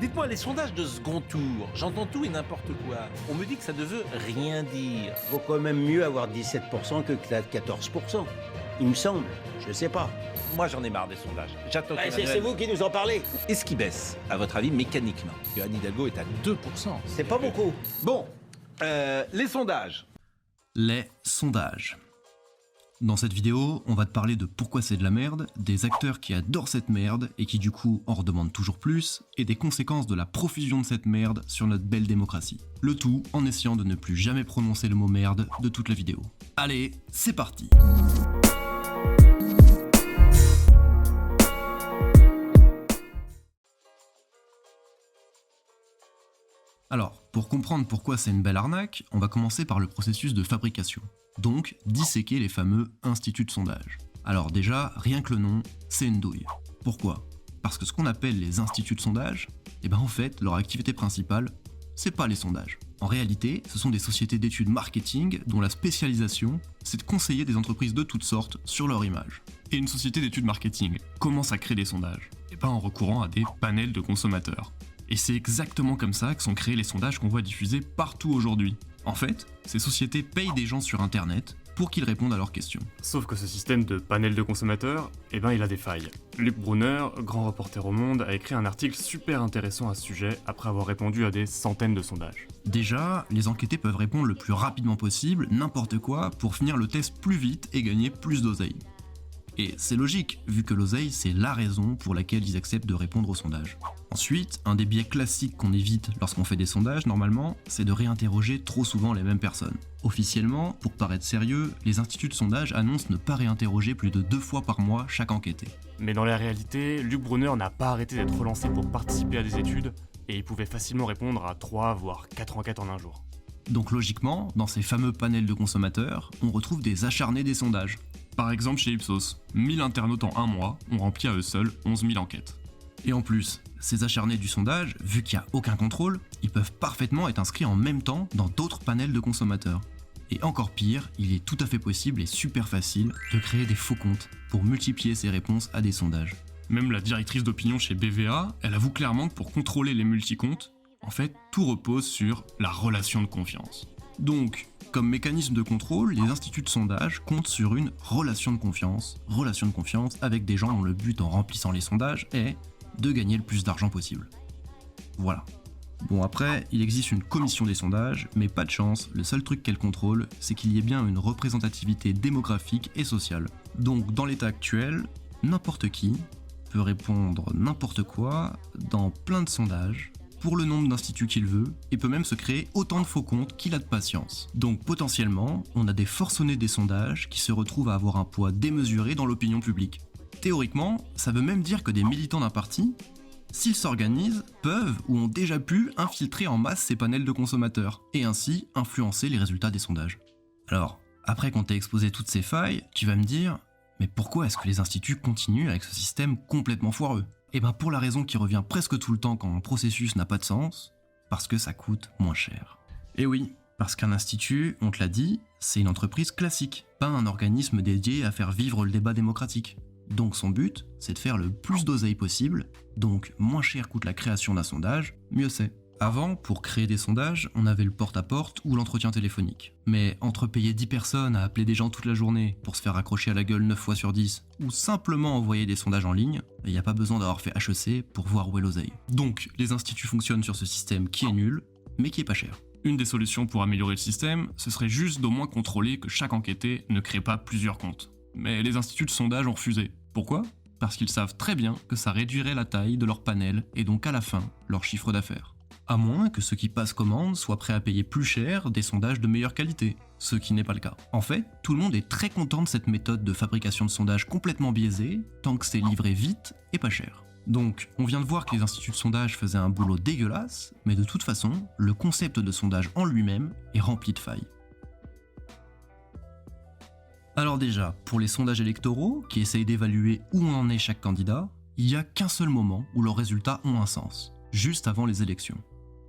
Dites-moi, les sondages de second tour, j'entends tout et n'importe quoi. On me dit que ça ne veut rien dire. Vaut quand même mieux avoir 17% que 14%. Il me semble, je sais pas. Moi, j'en ai marre des sondages. J'attends que C'est vous qui nous en parlez. Est-ce qu'il baisse, à votre avis, mécaniquement? Que Anne Hidalgo est à 2%. C'est pas beaucoup. Bon, les sondages. Les sondages. Dans cette vidéo, on va te parler de pourquoi c'est de la merde, des acteurs qui adorent cette merde et qui du coup en redemandent toujours plus, et des conséquences de la profusion de cette merde sur notre belle démocratie. Le tout en essayant de ne plus jamais prononcer le mot merde de toute la vidéo. Allez, c'est parti! Alors, pour comprendre pourquoi c'est une belle arnaque, on va commencer par le processus de fabrication. Donc, disséquer les fameux instituts de sondage. Alors déjà, rien que le nom, c'est une douille. Pourquoi? Parce que ce qu'on appelle les instituts de sondage, en fait, leur activité principale, c'est pas les sondages. En réalité, ce sont des sociétés d'études marketing dont la spécialisation, c'est de conseiller des entreprises de toutes sortes sur leur image. Et une société d'études marketing commence à créer des sondages, en recourant à des panels de consommateurs. Et c'est exactement comme ça que sont créés les sondages qu'on voit diffusés partout aujourd'hui. En fait, ces sociétés payent des gens sur internet pour qu'ils répondent à leurs questions. Sauf que ce système de panel de consommateurs, il a des failles. Luc Brunner, grand reporter au Monde, a écrit un article super intéressant à ce sujet après avoir répondu à des centaines de sondages. Déjà, les enquêtés peuvent répondre le plus rapidement possible, n'importe quoi, pour finir le test plus vite et gagner plus d'oseille. Et c'est logique, vu que l'oseille, c'est la raison pour laquelle ils acceptent de répondre aux sondages. Ensuite, un des biais classiques qu'on évite lorsqu'on fait des sondages, normalement, c'est de réinterroger trop souvent les mêmes personnes. Officiellement, pour paraître sérieux, les instituts de sondage annoncent ne pas réinterroger plus de 2 fois par mois chaque enquêté. Mais dans la réalité, Luc Brunner n'a pas arrêté d'être relancé pour participer à des études, et il pouvait facilement répondre à 3 voire 4 enquêtes en un jour. Donc logiquement, dans ces fameux panels de consommateurs, on retrouve des acharnés des sondages. Par exemple chez Ipsos, 1000 internautes en un mois ont rempli à eux seuls 11 000 enquêtes. Et en plus, ces acharnés du sondage, vu qu'il n'y a aucun contrôle, ils peuvent parfaitement être inscrits en même temps dans d'autres panels de consommateurs. Et encore pire, il est tout à fait possible et super facile de créer des faux comptes pour multiplier ses réponses à des sondages. Même la directrice d'opinion chez BVA, elle avoue clairement que pour contrôler les multicomptes, en fait, tout repose sur la relation de confiance. Donc, comme mécanisme de contrôle, les instituts de sondage comptent sur une relation de confiance avec des gens dont le but en remplissant les sondages est de gagner le plus d'argent possible. Voilà. Bon après, il existe une commission des sondages, mais pas de chance, le seul truc qu'elle contrôle, c'est qu'il y ait bien une représentativité démographique et sociale. Donc dans l'état actuel, n'importe qui peut répondre n'importe quoi dans plein de sondages, pour le nombre d'instituts qu'il veut, et peut même se créer autant de faux comptes qu'il a de patience. Donc potentiellement, on a des forcenés des sondages qui se retrouvent à avoir un poids démesuré dans l'opinion publique. Théoriquement, ça veut même dire que des militants d'un parti, s'ils s'organisent, peuvent ou ont déjà pu infiltrer en masse ces panels de consommateurs, et ainsi influencer les résultats des sondages. Alors, après qu'on t'ait exposé toutes ces failles, tu vas me dire, mais pourquoi est-ce que les instituts continuent avec ce système complètement foireux ? Pour la raison qui revient presque tout le temps quand un processus n'a pas de sens, parce que ça coûte moins cher. Et oui, parce qu'un institut, on te l'a dit, c'est une entreprise classique, pas un organisme dédié à faire vivre le débat démocratique. Donc son but, c'est de faire le plus d'oseille possible, donc moins cher coûte la création d'un sondage, mieux c'est. Avant, pour créer des sondages, on avait le porte-à-porte ou l'entretien téléphonique. Mais entre payer 10 personnes à appeler des gens toute la journée pour se faire accrocher à la gueule 9 fois sur 10, ou simplement envoyer des sondages en ligne, il n'y a pas besoin d'avoir fait HEC pour voir où est l'oseille. Donc, les instituts fonctionnent sur ce système qui est nul, mais qui est pas cher. Une des solutions pour améliorer le système, ce serait juste d'au moins contrôler que chaque enquêté ne crée pas plusieurs comptes. Mais les instituts de sondage ont refusé. Pourquoi ? Parce qu'ils savent très bien que ça réduirait la taille de leur panel et donc à la fin, leur chiffre d'affaires. À moins que ceux qui passent commande soient prêts à payer plus cher des sondages de meilleure qualité, ce qui n'est pas le cas. En fait, tout le monde est très content de cette méthode de fabrication de sondages complètement biaisée, tant que c'est livré vite et pas cher. Donc, on vient de voir que les instituts de sondage faisaient un boulot dégueulasse, mais de toute façon, le concept de sondage en lui-même est rempli de failles. Alors déjà, pour les sondages électoraux, qui essayent d'évaluer où en est chaque candidat, il n'y a qu'un seul moment où leurs résultats ont un sens, juste avant les élections.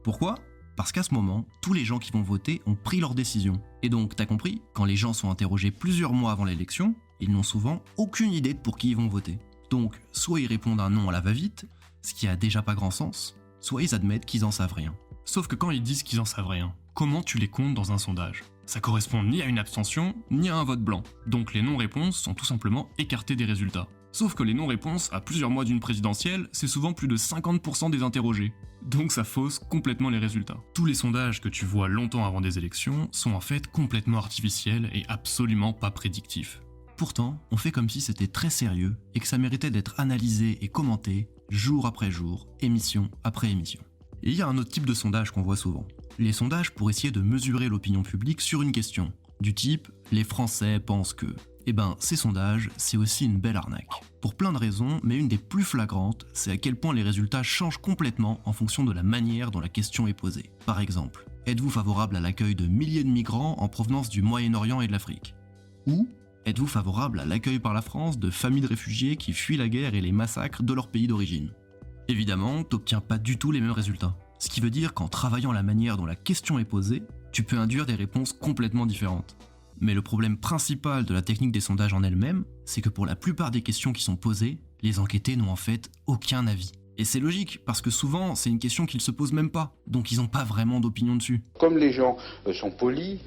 Pourquoi ? Parce qu'à ce moment, tous les gens qui vont voter ont pris leur décision. Et donc, t'as compris, quand les gens sont interrogés plusieurs mois avant l'élection, ils n'ont souvent aucune idée de pour qui ils vont voter. Donc, soit ils répondent un non à la va-vite, ce qui a déjà pas grand sens, soit ils admettent qu'ils en savent rien. Sauf que quand ils disent qu'ils en savent rien, comment tu les comptes dans un sondage ? Ça correspond ni à une abstention, ni à un vote blanc. Donc les non-réponses sont tout simplement écartées des résultats. Sauf que les non-réponses à plusieurs mois d'une présidentielle, c'est souvent plus de 50% des interrogés. Donc ça fausse complètement les résultats. Tous les sondages que tu vois longtemps avant des élections sont en fait complètement artificiels et absolument pas prédictifs. Pourtant, on fait comme si c'était très sérieux et que ça méritait d'être analysé et commenté jour après jour, émission après émission. Et il y a un autre type de sondage qu'on voit souvent. Les sondages pour essayer de mesurer l'opinion publique sur une question, du type « les Français pensent que ». Eh ben, ces sondages, c'est aussi une belle arnaque. Pour plein de raisons, mais une des plus flagrantes, c'est à quel point les résultats changent complètement en fonction de la manière dont la question est posée. Par exemple, êtes-vous favorable à l'accueil de milliers de migrants en provenance du Moyen-Orient et de l'Afrique ? Ou êtes-vous favorable à l'accueil par la France de familles de réfugiés qui fuient la guerre et les massacres de leur pays d'origine ? Évidemment, t'obtiens pas du tout les mêmes résultats. Ce qui veut dire qu'en travaillant la manière dont la question est posée, tu peux induire des réponses complètement différentes. Mais le problème principal de la technique des sondages en elle-même, c'est que pour la plupart des questions qui sont posées, les enquêtés n'ont en fait aucun avis. Et c'est logique, parce que souvent, c'est une question qu'ils se posent même pas, donc ils n'ont pas vraiment d'opinion dessus. Comme les gens sont polis,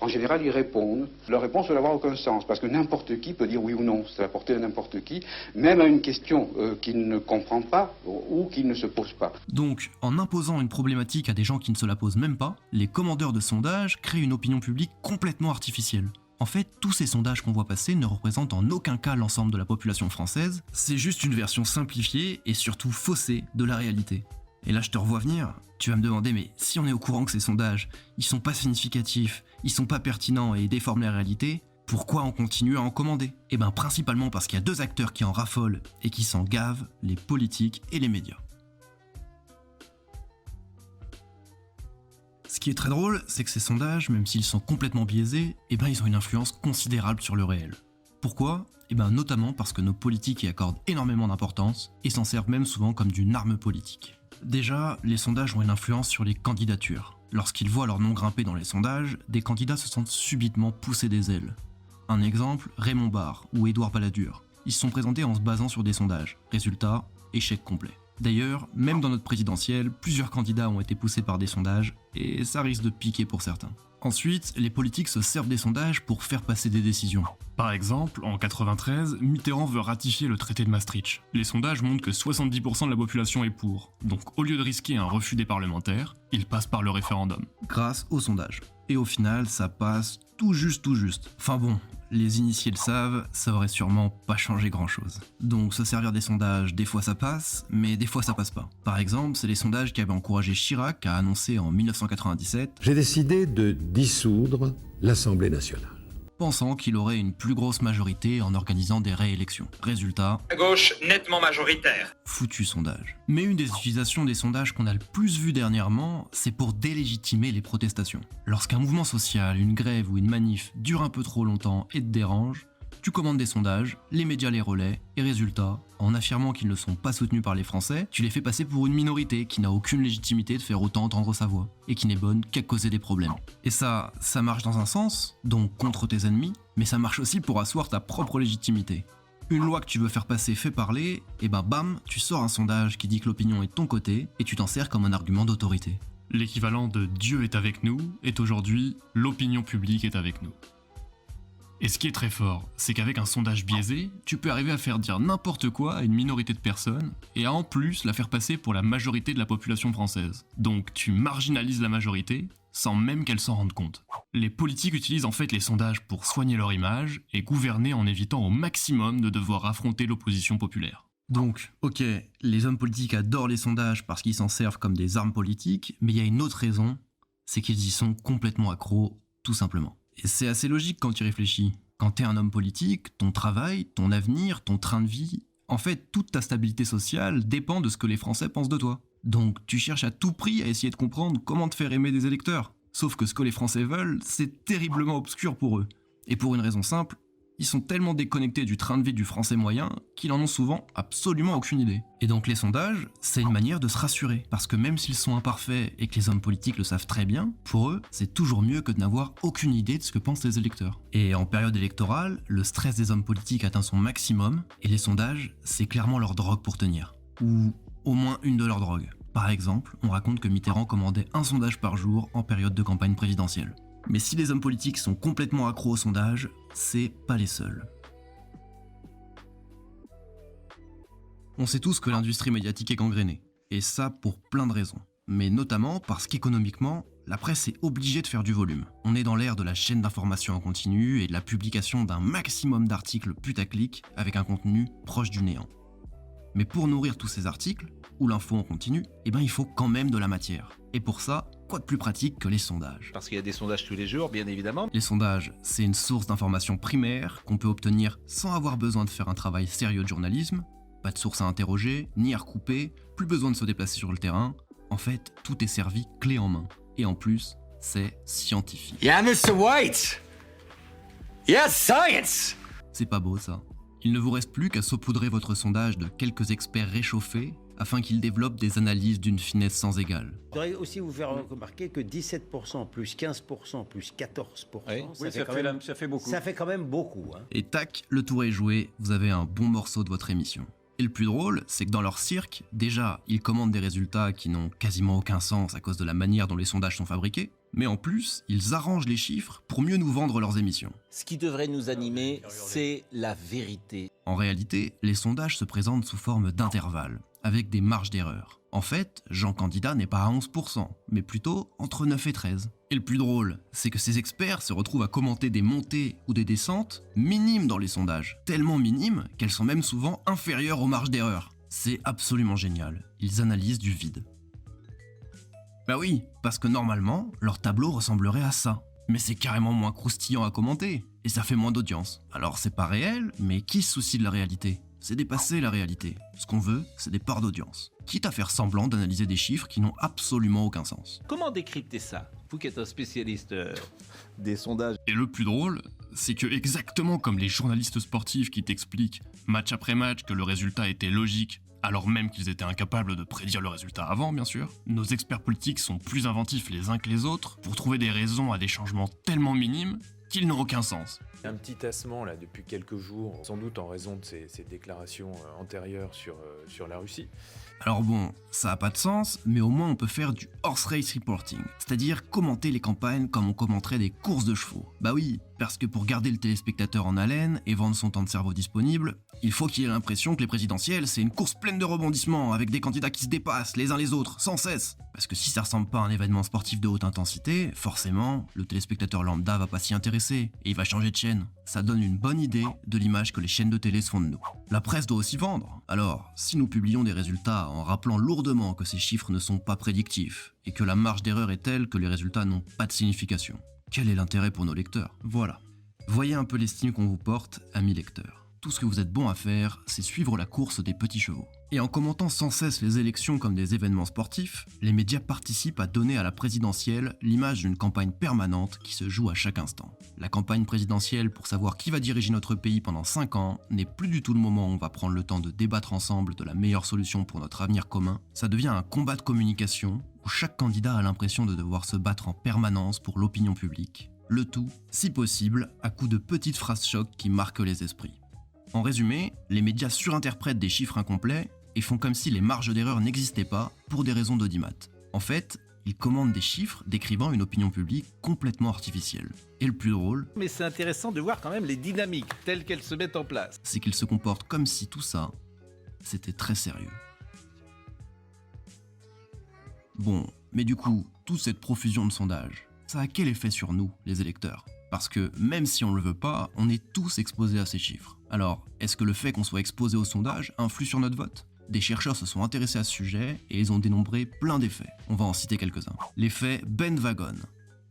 en général ils répondent. Leur réponse ne va avoir aucun sens, parce que n'importe qui peut dire oui ou non, c'est à la portée de n'importe qui, même à une question qu'il ne comprend pas ou qu'il ne se pose pas. Donc, en imposant une problématique à des gens qui ne se la posent même pas, les commandeurs de sondages créent une opinion publique complètement artificielle. En fait, tous ces sondages qu'on voit passer ne représentent en aucun cas l'ensemble de la population française, c'est juste une version simplifiée et surtout faussée de la réalité. Et là je te revois venir, tu vas me demander mais si on est au courant que ces sondages, ils sont pas significatifs, ils sont pas pertinents et déforment la réalité, pourquoi on continue à en commander ? Eh ben principalement parce qu'il y a deux acteurs qui en raffolent et qui s'en gavent, les politiques et les médias. Ce qui est très drôle, c'est que ces sondages, même s'ils sont complètement biaisés, eh ben ils ont une influence considérable sur le réel. Pourquoi ? Eh ben notamment parce que nos politiques y accordent énormément d'importance et s'en servent même souvent comme d'une arme politique. Déjà, les sondages ont une influence sur les candidatures. Lorsqu'ils voient leur nom grimper dans les sondages, des candidats se sentent subitement pousser des ailes. Un exemple, Raymond Barre ou Édouard Balladur. Ils se sont présentés en se basant sur des sondages. Résultat, échec complet. D'ailleurs, même dans notre présidentielle, plusieurs candidats ont été poussés par des sondages, et ça risque de piquer pour certains. Ensuite, les politiques se servent des sondages pour faire passer des décisions. Par exemple, en 93, Mitterrand veut ratifier le traité de Maastricht. Les sondages montrent que 70% de la population est pour, donc au lieu de risquer un refus des parlementaires, il passe par le référendum. Grâce aux sondages. Et au final, ça passe tout juste. Enfin bon, les initiés le savent, ça aurait sûrement pas changé grand chose. Donc se servir des sondages, des fois ça passe, mais des fois ça passe pas. Par exemple, c'est les sondages qui avaient encouragé Chirac à annoncer en 1997 « J'ai décidé de dissoudre l'Assemblée nationale ». Pensant qu'il aurait une plus grosse majorité en organisant des réélections. Résultat, La gauche nettement majoritaire. foutu sondage. Mais une des utilisations des sondages qu'on a le plus vu dernièrement, c'est pour délégitimer les protestations. Lorsqu'un mouvement social, une grève ou une manif dure un peu trop longtemps et te dérange, tu commandes des sondages, les médias les relaient, et résultat, en affirmant qu'ils ne sont pas soutenus par les Français, tu les fais passer pour une minorité qui n'a aucune légitimité de faire autant entendre sa voix, et qui n'est bonne qu'à causer des problèmes. Et ça marche dans un sens, donc contre tes ennemis, mais ça marche aussi pour asseoir ta propre légitimité. Une loi que tu veux faire passer fait parler, et ben bam, tu sors un sondage qui dit que l'opinion est de ton côté, et tu t'en sers comme un argument d'autorité. L'équivalent de Dieu est avec nous est aujourd'hui l'opinion publique est avec nous. Et ce qui est très fort, c'est qu'avec un sondage biaisé, tu peux arriver à faire dire n'importe quoi à une minorité de personnes, et à en plus la faire passer pour la majorité de la population française. Donc tu marginalises la majorité, sans même qu'elle s'en rende compte. Les politiques utilisent en fait les sondages pour soigner leur image, et gouverner en évitant au maximum de devoir affronter l'opposition populaire. Donc, ok, les hommes politiques adorent les sondages parce qu'ils s'en servent comme des armes politiques, mais il y a une autre raison, c'est qu'ils y sont complètement accros, tout simplement. Et c'est assez logique quand tu y réfléchis. Quand t'es un homme politique, ton travail, ton avenir, ton train de vie, en fait, toute ta stabilité sociale dépend de ce que les Français pensent de toi. Donc tu cherches à tout prix à essayer de comprendre comment te faire aimer des électeurs. Sauf que ce que les Français veulent, c'est terriblement obscur pour eux. Et pour une raison simple, ils sont tellement déconnectés du train de vie du français moyen qu'ils en ont souvent absolument aucune idée. Et donc les sondages, c'est une manière de se rassurer, parce que même s'ils sont imparfaits et que les hommes politiques le savent très bien, pour eux, c'est toujours mieux que de n'avoir aucune idée de ce que pensent les électeurs. Et en période électorale, le stress des hommes politiques atteint son maximum, et les sondages, c'est clairement leur drogue pour tenir. Ou au moins une de leurs drogues. Par exemple, on raconte que Mitterrand commandait un sondage par jour en période de campagne présidentielle. Mais si les hommes politiques sont complètement accros aux sondages, c'est pas les seuls. On sait tous que l'industrie médiatique est gangrénée, et ça pour plein de raisons. Mais notamment parce qu'économiquement, la presse est obligée de faire du volume. On est dans l'ère de la chaîne d'information en continu et de la publication d'un maximum d'articles putaclic avec un contenu proche du néant. Mais pour nourrir tous ces articles, ou l'info en continu, il faut quand même de la matière. Et pour ça, quoi de plus pratique que les sondages? Parce qu'il y a des sondages tous les jours, bien évidemment. Les sondages, c'est une source d'information primaire qu'on peut obtenir sans avoir besoin de faire un travail sérieux de journalisme. Pas de source à interroger, ni à recouper, plus besoin de se déplacer sur le terrain. En fait, tout est servi clé en main. Et en plus, c'est scientifique. Yeah, Mr. White! Yes, science! C'est pas beau ça. Il ne vous reste plus qu'à saupoudrer votre sondage de quelques experts réchauffés afin qu'ils développent des analyses d'une finesse sans égale. Je voudrais aussi vous faire remarquer que 17%, plus 15%, plus 14%, ça fait beaucoup. Ça fait quand même beaucoup. Hein. Et tac, le tour est joué, vous avez un bon morceau de votre émission. Et le plus drôle, c'est que dans leur cirque, déjà, ils commandent des résultats qui n'ont quasiment aucun sens à cause de la manière dont les sondages sont fabriqués, mais en plus, ils arrangent les chiffres pour mieux nous vendre leurs émissions. Ce qui devrait nous animer, c'est la vérité. En réalité, les sondages se présentent sous forme d'intervalles, avec des marges d'erreur. En fait, Jean Candidat n'est pas à 11%, mais plutôt entre 9 et 13. Et le plus drôle, c'est que ces experts se retrouvent à commenter des montées ou des descentes minimes dans les sondages, tellement minimes qu'elles sont même souvent inférieures aux marges d'erreur. C'est absolument génial, ils analysent du vide. Bah oui, parce que normalement, leur tableau ressemblerait à ça. Mais c'est carrément moins croustillant à commenter, et ça fait moins d'audience. Alors c'est pas réel, mais qui se soucie de la réalité? C'est dépasser la réalité. Ce qu'on veut, c'est des parts d'audience. Quitte à faire semblant d'analyser des chiffres qui n'ont absolument aucun sens. Comment décrypter ça? Vous qui êtes un spécialiste des sondages. Et le plus drôle, c'est que exactement comme les journalistes sportifs qui t'expliquent match après match que le résultat était logique, alors même qu'ils étaient incapables de prédire le résultat avant, bien sûr, nos experts politiques sont plus inventifs les uns que les autres pour trouver des raisons à des changements tellement minimes qu'ils n'ont aucun sens. Un petit tassement là depuis quelques jours, sans doute en raison de ces déclarations antérieures sur la Russie. Alors bon, ça a pas de sens, mais au moins on peut faire du horse race reporting, c'est-à-dire commenter les campagnes comme on commenterait des courses de chevaux. Bah oui, parce que pour garder le téléspectateur en haleine et vendre son temps de cerveau disponible, il faut qu'il ait l'impression que les présidentielles c'est une course pleine de rebondissements avec des candidats qui se dépassent les uns les autres, sans cesse. Parce que si ça ressemble pas à un événement sportif de haute intensité, forcément, le téléspectateur lambda va pas s'y intéresser et il va changer de chaîne. Ça donne une bonne idée de l'image que les chaînes de télé se font de nous. La presse doit aussi vendre. Alors, si nous publions des résultats en rappelant lourdement que ces chiffres ne sont pas prédictifs et que la marge d'erreur est telle que les résultats n'ont pas de signification, quel est l'intérêt pour nos lecteurs? Voilà. Voyez un peu l'estime qu'on vous porte, amis lecteurs. Tout ce que vous êtes bon à faire, c'est suivre la course des petits chevaux. Et en commentant sans cesse les élections comme des événements sportifs, les médias participent à donner à la présidentielle l'image d'une campagne permanente qui se joue à chaque instant. La campagne présidentielle pour savoir qui va diriger notre pays pendant 5 ans n'est plus du tout le moment où on va prendre le temps de débattre ensemble de la meilleure solution pour notre avenir commun. Ça devient un combat de communication où chaque candidat a l'impression de devoir se battre en permanence pour l'opinion publique. Le tout, si possible, à coups de petites phrases chocs qui marquent les esprits. En résumé, les médias surinterprètent des chiffres incomplets et font comme si les marges d'erreur n'existaient pas pour des raisons d'audimat. En fait, ils commandent des chiffres décrivant une opinion publique complètement artificielle. Et le plus drôle, Mais c'est intéressant de voir quand même les dynamiques telles qu'elles se mettent en place. c'est qu'ils se comportent comme si tout ça, c'était très sérieux. Bon, mais du coup, toute cette profusion de sondages, ça a quel effet sur nous, les électeurs? Parce que même si on le veut pas, on est tous exposés à ces chiffres. Alors, est-ce que le fait qu'on soit exposé aux sondages influe sur notre vote? Des chercheurs se sont intéressés à ce sujet et ils ont dénombré plein d'effets. On va en citer quelques-uns. L'effet Ben Wagon.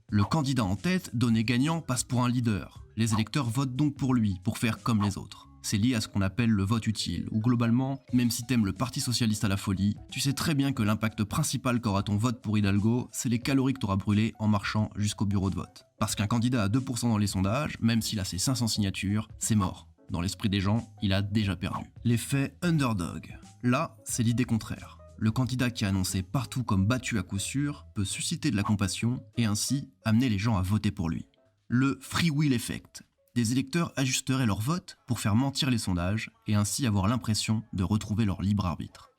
Le candidat en tête, donné gagnant, passe pour un leader. Les électeurs votent donc pour lui, pour faire comme les autres. C'est lié à ce qu'on appelle le vote utile, où globalement, même si t'aimes le Parti Socialiste à la folie, tu sais très bien que l'impact principal qu'aura ton vote pour Hidalgo, c'est les calories que t'auras brûlées en marchant jusqu'au bureau de vote. Parce qu'un candidat à 2% dans les sondages, même s'il a ses 500 signatures, c'est mort. Dans l'esprit des gens, il a déjà perdu. L'effet underdog. Là, c'est l'idée contraire. Le candidat qui est annoncé partout comme battu à coup sûr peut susciter de la compassion et ainsi amener les gens à voter pour lui. Le free will effect. Des électeurs ajusteraient leur vote pour faire mentir les sondages et ainsi avoir l'impression de retrouver leur libre arbitre.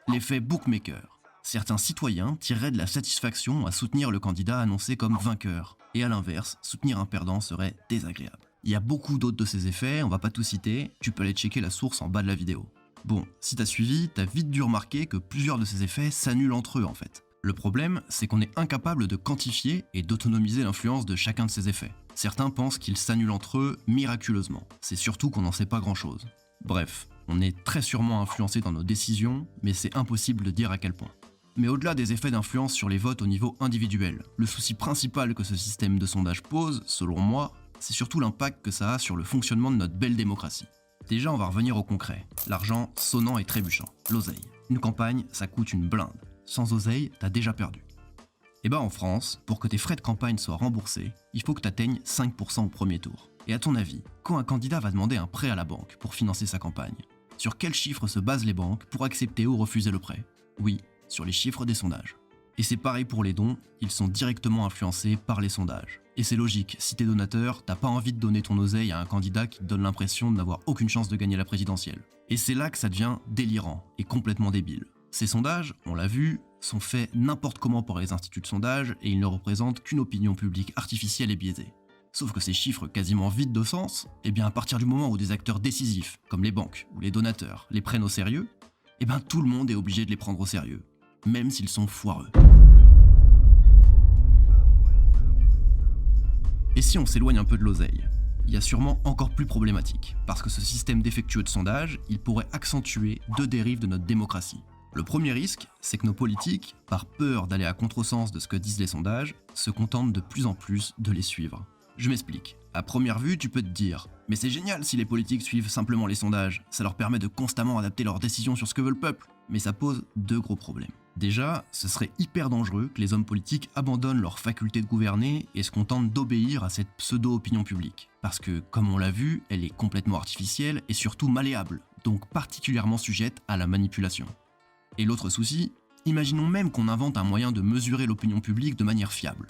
L'effet bookmaker. Certains citoyens tireraient de la satisfaction à soutenir le candidat annoncé comme vainqueur, et à l'inverse, soutenir un perdant serait désagréable. Il y a beaucoup d'autres de ces effets, on va pas tout citer, tu peux aller checker la source en bas de la vidéo. Bon, si t'as suivi, t'as vite dû remarquer que plusieurs de ces effets s'annulent entre eux en fait. Le problème, c'est qu'on est incapable de quantifier et d'autonomiser l'influence de chacun de ces effets. Certains pensent qu'ils s'annulent entre eux miraculeusement. C'est surtout qu'on n'en sait pas grand-chose. Bref, on est très sûrement influencé dans nos décisions, mais c'est impossible de dire à quel point. Mais au-delà des effets d'influence sur les votes au niveau individuel, le souci principal que ce système de sondage pose, selon moi, c'est surtout l'impact que ça a sur le fonctionnement de notre belle démocratie. Déjà, on va revenir au concret. L'argent sonnant et trébuchant. L'oseille. Une campagne, ça coûte une blinde. Sans oseille, t'as déjà perdu. Et en France, pour que tes frais de campagne soient remboursés, il faut que t'atteignes 5% au premier tour. Et à ton avis, quand un candidat va demander un prêt à la banque pour financer sa campagne, sur quels chiffres se basent les banques pour accepter ou refuser le prêt? Oui, sur les chiffres des sondages. Et c'est pareil pour les dons, ils sont directement influencés par les sondages. Et c'est logique, si t'es donateur, t'as pas envie de donner ton oseille à un candidat qui te donne l'impression de n'avoir aucune chance de gagner la présidentielle. Et c'est là que ça devient délirant et complètement débile. Ces sondages, on l'a vu, sont faits n'importe comment par les instituts de sondage et ils ne représentent qu'une opinion publique artificielle et biaisée. Sauf que ces chiffres quasiment vides de sens, à partir du moment où des acteurs décisifs, comme les banques ou les donateurs, les prennent au sérieux, tout le monde est obligé de les prendre au sérieux, même s'ils sont foireux. Et si on s'éloigne un peu de l'oseille, il y a sûrement encore plus problématique, parce que ce système défectueux de sondage, il pourrait accentuer deux dérives de notre démocratie. Le premier risque, c'est que nos politiques, par peur d'aller à contresens de ce que disent les sondages, se contentent de plus en plus de les suivre. Je m'explique. À première vue, tu peux te dire « Mais c'est génial si les politiques suivent simplement les sondages, ça leur permet de constamment adapter leurs décisions sur ce que veut le peuple. » Mais ça pose deux gros problèmes. Déjà, ce serait hyper dangereux que les hommes politiques abandonnent leur faculté de gouverner et se contentent d'obéir à cette pseudo-opinion publique. Parce que, comme on l'a vu, elle est complètement artificielle et surtout malléable, donc particulièrement sujette à la manipulation. Et l'autre souci, imaginons même qu'on invente un moyen de mesurer l'opinion publique de manière fiable.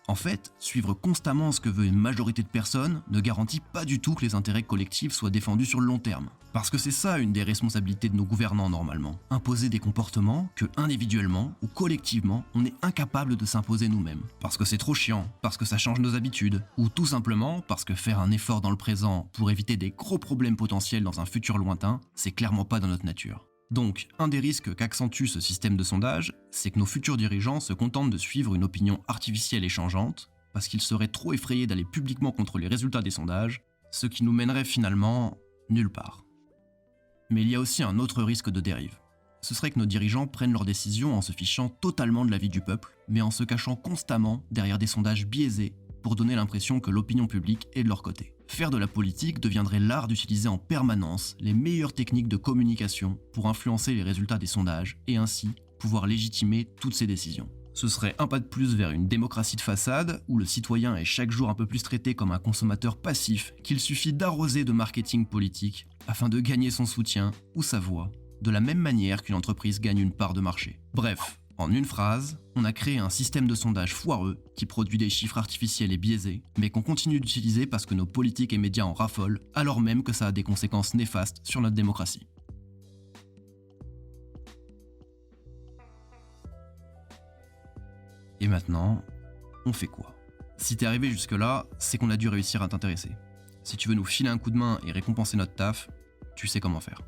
En fait, suivre constamment ce que veut une majorité de personnes ne garantit pas du tout que les intérêts collectifs soient défendus sur le long terme. Parce que c'est ça une des responsabilités de nos gouvernants normalement, imposer des comportements que individuellement ou collectivement on est incapable de s'imposer nous-mêmes. Parce que c'est trop chiant, parce que ça change nos habitudes, ou tout simplement parce que faire un effort dans le présent pour éviter des gros problèmes potentiels dans un futur lointain, c'est clairement pas dans notre nature. Donc, un des risques qu'accentue ce système de sondage, c'est que nos futurs dirigeants se contentent de suivre une opinion artificielle et changeante, parce qu'ils seraient trop effrayés d'aller publiquement contre les résultats des sondages, ce qui nous mènerait finalement nulle part. Mais il y a aussi un autre risque de dérive. Ce serait que nos dirigeants prennent leurs décisions en se fichant totalement de l'avis du peuple, mais en se cachant constamment derrière des sondages biaisés pour donner l'impression que l'opinion publique est de leur côté. Faire de la politique deviendrait l'art d'utiliser en permanence les meilleures techniques de communication pour influencer les résultats des sondages et ainsi pouvoir légitimer toutes ces décisions. Ce serait un pas de plus vers une démocratie de façade où le citoyen est chaque jour un peu plus traité comme un consommateur passif qu'il suffit d'arroser de marketing politique afin de gagner son soutien ou sa voix, de la même manière qu'une entreprise gagne une part de marché. Bref, en une phrase, on a créé un système de sondage foireux qui produit des chiffres artificiels et biaisés, mais qu'on continue d'utiliser parce que nos politiques et médias en raffolent, alors même que ça a des conséquences néfastes sur notre démocratie. Et maintenant, on fait quoi? Si t'es arrivé jusque-là, c'est qu'on a dû réussir à t'intéresser. Si tu veux nous filer un coup de main et récompenser notre taf, tu sais comment faire.